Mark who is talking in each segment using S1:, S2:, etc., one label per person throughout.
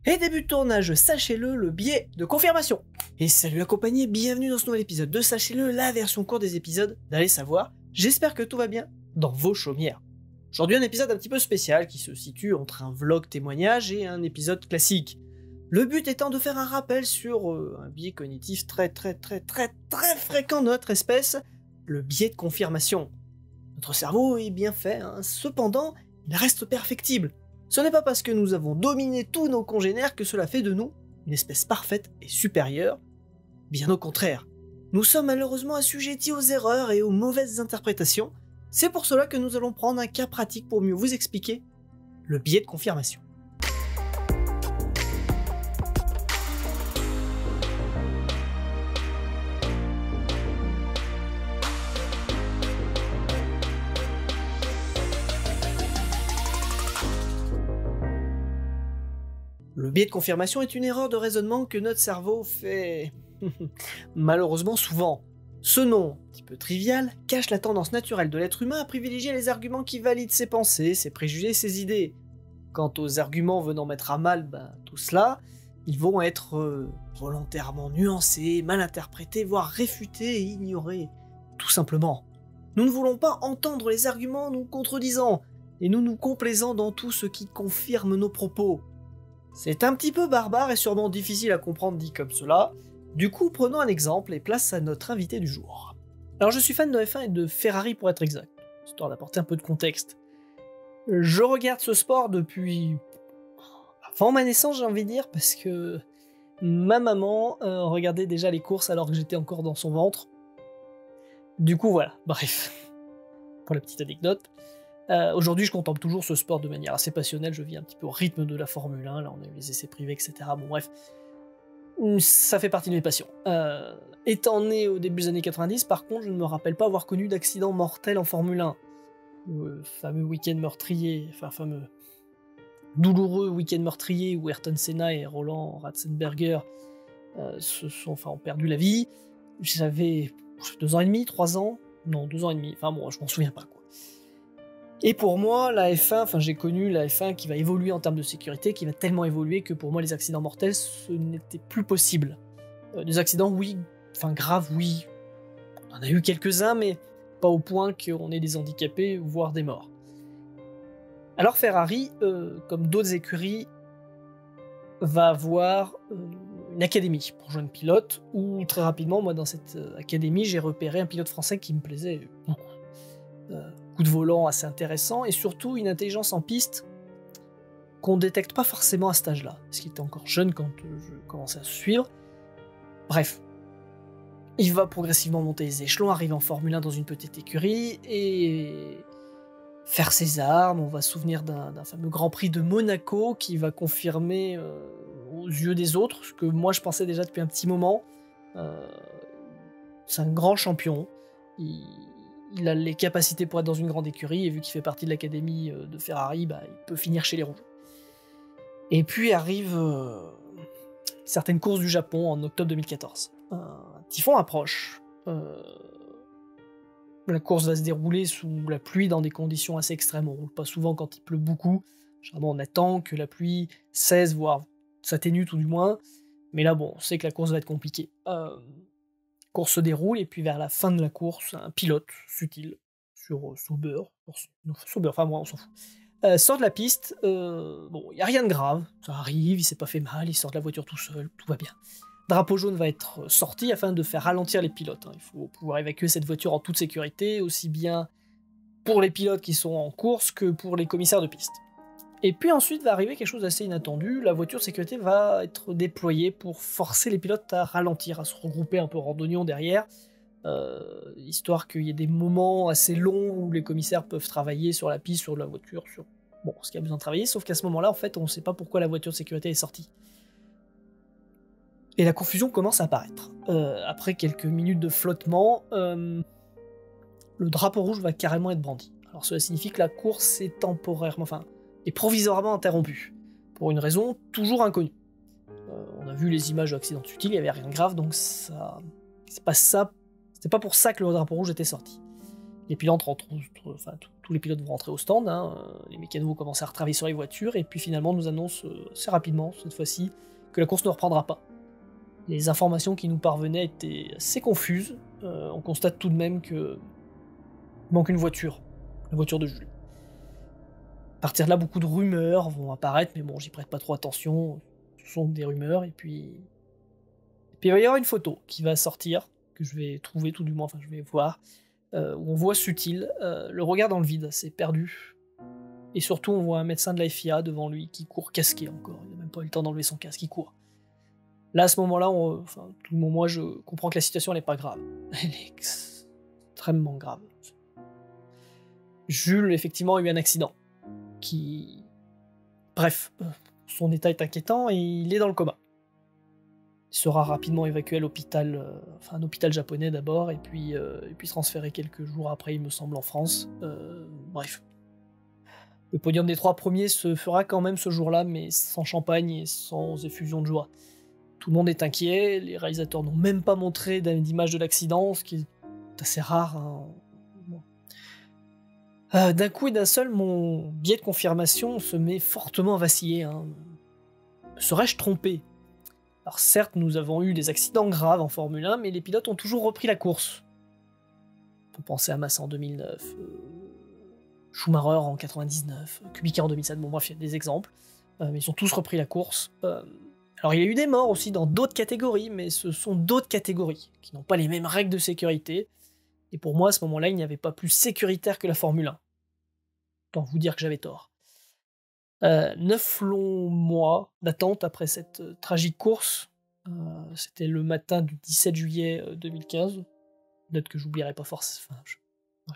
S1: Et début de tournage, sachez-le, le biais de confirmation. Et salut la compagnie, bienvenue dans ce nouvel épisode de Sachez-le, la version courte des épisodes d'Allez savoir. J'espère que tout va bien dans vos chaumières. Aujourd'hui un épisode un petit peu spécial qui se situe entre un vlog témoignage et un épisode classique. Le but étant de faire un rappel sur un biais cognitif très fréquent de notre espèce, le biais de confirmation. Notre cerveau est bien fait, cependant il reste perfectible. Ce n'est pas parce que nous avons dominé tous nos congénères que cela fait de nous une espèce parfaite et supérieure. Bien au contraire. Nous sommes malheureusement assujettis aux erreurs et aux mauvaises interprétations. C'est pour cela que nous allons prendre un cas pratique pour mieux vous expliquer le biais de confirmation. Le biais de confirmation est une erreur de raisonnement que notre cerveau fait malheureusement souvent. Ce nom, un petit peu trivial, cache la tendance naturelle de l'être humain à privilégier les arguments qui valident ses pensées, ses préjugés, ses idées. Quant aux arguments venant mettre à mal tout cela, ils vont être volontairement nuancés, mal interprétés, voire réfutés et ignorés. Tout simplement. Nous ne voulons pas entendre les arguments nous contredisant, et nous nous complaisons dans tout ce qui confirme nos propos. C'est un petit peu barbare et sûrement difficile à comprendre dit comme cela. Du coup, prenons un exemple et place à notre invité du jour. Alors je suis fan de F1 et de Ferrari pour être exact, histoire d'apporter un peu de contexte. Je regarde ce sport depuis avant ma naissance, j'ai envie de dire, parce que ma maman regardait déjà les courses alors que j'étais encore dans son ventre. Du coup voilà, bref, pour la petite anecdote. Aujourd'hui, je contemple toujours ce sport de manière assez passionnelle, je vis un petit peu au rythme de la Formule 1, là on a eu les essais privés, etc. Bon bref, ça fait partie de mes passions. Étant né au début des années 90, par contre, je ne me rappelle pas avoir connu d'accident mortel en Formule 1. Le fameux week-end meurtrier, enfin fameux douloureux week-end meurtrier où Ayrton Senna et Roland Ratzenberger ont perdu la vie. J'avais 2 ans et demi, 3 ans, non 2 ans et demi, enfin bon, je m'en souviens pas quoi. Et pour moi, la F1, j'ai connu la F1 qui va évoluer en termes de sécurité, qui va tellement évoluer que pour moi, les accidents mortels, ce n'était plus possible. Des accidents, oui, graves, oui. On en a eu quelques-uns, mais pas au point qu'on ait des handicapés, voire des morts. Alors Ferrari, comme d'autres écuries, va avoir une académie pour jeunes pilotes, où très rapidement, moi, dans cette académie, j'ai repéré un pilote français qui me plaisait beaucoup. Coup de volant assez intéressant et surtout une intelligence en piste qu'on détecte pas forcément à cet âge-là, parce qu'il était encore jeune quand je commençais à suivre. Bref, il va progressivement monter les échelons, arriver en Formule 1 dans une petite écurie et faire ses armes. On va se souvenir d'un fameux Grand Prix de Monaco qui va confirmer aux yeux des autres ce que moi je pensais déjà depuis un petit moment. C'est un grand champion. Il a les capacités pour être dans une grande écurie, et vu qu'il fait partie de l'académie de Ferrari, il peut finir chez les rouges. Et puis arrive certaines courses du Japon en octobre 2014. Un typhon approche. La course va se dérouler sous la pluie dans des conditions assez extrêmes. On roule pas souvent quand il pleut beaucoup. Généralement, on attend que la pluie cesse, voire s'atténue tout du moins. Mais là, on sait que la course va être compliquée. Course se déroule, et puis vers la fin de la course, un pilote subtil sur Sauber, enfin moi on s'en fout, sort de la piste. Il n'y a rien de grave, ça arrive, il s'est pas fait mal, il sort de la voiture tout seul, tout va bien. Drapeau jaune va être sorti afin de faire ralentir les pilotes. Il faut pouvoir évacuer cette voiture en toute sécurité, aussi bien pour les pilotes qui sont en course que pour les commissaires de piste. Et puis ensuite va arriver quelque chose d'assez inattendu, la voiture de sécurité va être déployée pour forcer les pilotes à ralentir, à se regrouper un peu en randonnion derrière, histoire qu'il y ait des moments assez longs où les commissaires peuvent travailler sur la piste, sur la voiture, sur ce qu'il y a besoin de travailler, sauf qu'à ce moment-là, en fait, on ne sait pas pourquoi la voiture de sécurité est sortie. Et la confusion commence à apparaître. Après quelques minutes de flottement, le drapeau rouge va carrément être brandi. Alors cela signifie que la course est est provisoirement interrompue, pour une raison toujours inconnue. On a vu les images de l'accident subtil, il n'y avait rien de grave, donc c'était pas pour ça que le drapeau rouge était sorti. Les pilotes rentrent tous tous les pilotes vont rentrer au stand, les mécanos vont commencer à retravailler sur les voitures, et puis finalement nous annonce assez rapidement, cette fois-ci, que la course ne reprendra pas. Les informations qui nous parvenaient étaient assez confuses, on constate tout de même que il manque une voiture, la voiture de Jules. À partir de là, beaucoup de rumeurs vont apparaître, mais bon, j'y prête pas trop attention, ce sont des rumeurs, et puis il va y avoir une photo qui va sortir, que je vais trouver tout du moins, enfin je vais voir, où on voit Sutil, le regard dans le vide, c'est perdu. Et surtout, on voit un médecin de la FIA devant lui qui court casqué encore, il n'a même pas eu le temps d'enlever son casque, il court. Là, à ce moment-là, tout le moment, je comprends que la situation n'est pas grave. Elle est extrêmement grave. Jules, effectivement, a eu un accident. Bref, son état est inquiétant et il est dans le coma. Il sera rapidement évacué à l'hôpital, un hôpital japonais d'abord, et puis transféré quelques jours après, il me semble, en France. Bref. Le podium des 3 premiers se fera quand même ce jour-là, mais sans champagne et sans effusion de joie. Tout le monde est inquiet, les réalisateurs n'ont même pas montré d'image de l'accident, ce qui est assez rare. D'un coup et d'un seul, mon biais de confirmation se met fortement à vaciller. Serais-je trompé ? Alors certes, nous avons eu des accidents graves en Formule 1, mais les pilotes ont toujours repris la course. On peut penser à Massa en 2009, Schumacher en 99, Kubica en 2007, bon bref, il y a des exemples, mais ils ont tous repris la course. Alors il y a eu des morts aussi dans d'autres catégories, mais ce sont d'autres catégories, qui n'ont pas les mêmes règles de sécurité, et pour moi, à ce moment-là, il n'y avait pas plus sécuritaire que la Formule 1. Autant vous dire que j'avais tort. 9 longs mois d'attente après cette tragique course. C'était le matin du 17 juillet 2015. Date que j'oublierai pas forcément. Je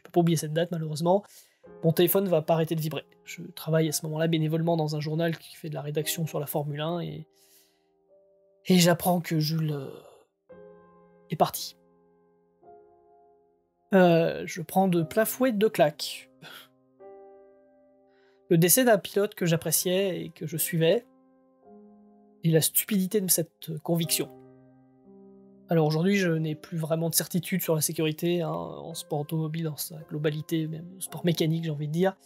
S1: peux pas oublier cette date, malheureusement. Mon téléphone va pas arrêter de vibrer. Je travaille à ce moment-là bénévolement dans un journal qui fait de la rédaction sur la Formule 1 et j'apprends que Jules est parti. Je prends de plein fouet 2 claques. Le décès d'un pilote que j'appréciais et que je suivais, et la stupidité de cette conviction. Alors aujourd'hui, je n'ai plus vraiment de certitude sur la sécurité en sport automobile, dans sa globalité, même sport mécanique, j'ai envie de dire,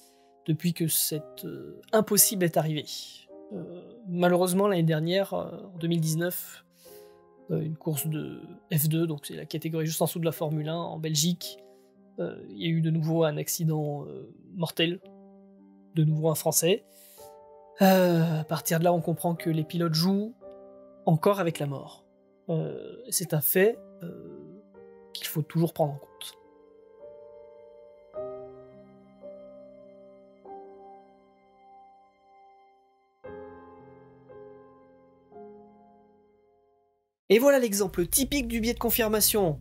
S1: depuis que cet impossible est arrivé. Malheureusement, l'année dernière, en 2019, une course de F2, donc c'est la catégorie juste en dessous de la Formule 1, en Belgique, il y a eu de nouveau un accident mortel, de nouveau un Français. À partir de là, on comprend que les pilotes jouent encore avec la mort. C'est un fait qu'il faut toujours prendre en compte. Et voilà l'exemple typique du biais de confirmation.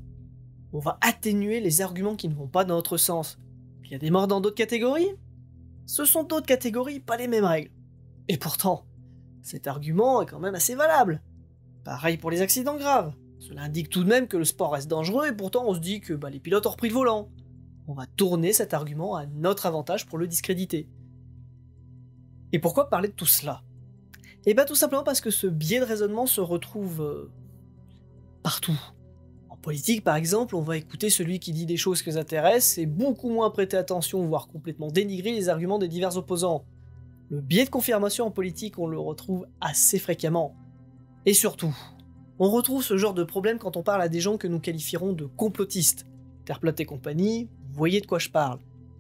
S1: On va atténuer les arguments qui ne vont pas dans notre sens. Il y a des morts dans d'autres catégories ? Ce sont d'autres catégories, pas les mêmes règles. Et pourtant, cet argument est quand même assez valable. Pareil pour les accidents graves. Cela indique tout de même que le sport reste dangereux et pourtant on se dit que les pilotes ont repris le volant. On va tourner cet argument à notre avantage pour le discréditer. Et pourquoi parler de tout cela ? Eh bien tout simplement parce que ce biais de raisonnement se retrouve partout. En politique par exemple, on va écouter celui qui dit des choses qui nous intéressent et beaucoup moins prêter attention, voire complètement dénigrer les arguments des divers opposants. Le biais de confirmation en politique, on le retrouve assez fréquemment. Et surtout, on retrouve ce genre de problème quand on parle à des gens que nous qualifierons de complotistes. Terre plate et compagnie, vous voyez de quoi je parle.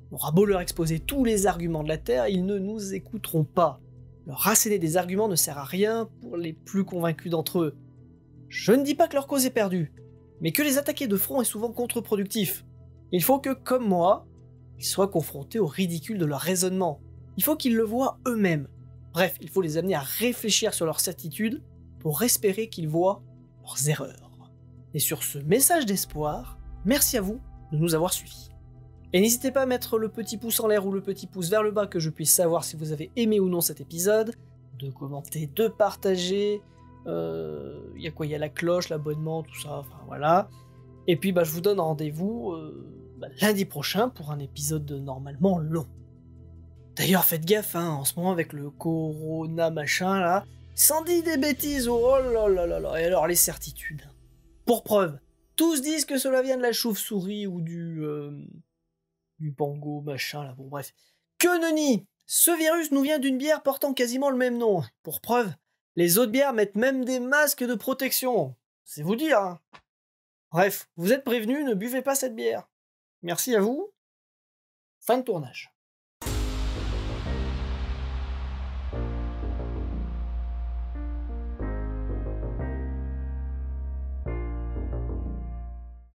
S1: On aura beau leur exposer tous les arguments de la Terre, ils ne nous écouteront pas. Leur rasséner des arguments ne sert à rien pour les plus convaincus d'entre eux. Je ne dis pas que leur cause est perdue, mais que les attaquer de front est souvent contre-productif. Il faut que, comme moi, ils soient confrontés au ridicule de leur raisonnement. Il faut qu'ils le voient eux-mêmes. Bref, il faut les amener à réfléchir sur leurs certitudes pour espérer qu'ils voient leurs erreurs. Et sur ce message d'espoir, merci à vous de nous avoir suivis. Et n'hésitez pas à mettre le petit pouce en l'air ou le petit pouce vers le bas que je puisse savoir si vous avez aimé ou non cet épisode, de commenter, de partager, il y a la cloche, l'abonnement, tout ça, enfin voilà. Et puis je vous donne rendez-vous lundi prochain pour un épisode normalement long. D'ailleurs faites gaffe, en ce moment avec le corona machin là, sans dire des bêtises, oh là là là là, et alors les certitudes. Pour preuve, tous disent que cela vient de la chauve-souris ou du du Bango, machin, là, bon bref. Que nenni! Ce virus nous vient d'une bière portant quasiment le même nom. Pour preuve, les autres bières mettent même des masques de protection. C'est vous dire, hein. Bref, vous êtes prévenus, ne buvez pas cette bière. Merci à vous. Fin de tournage.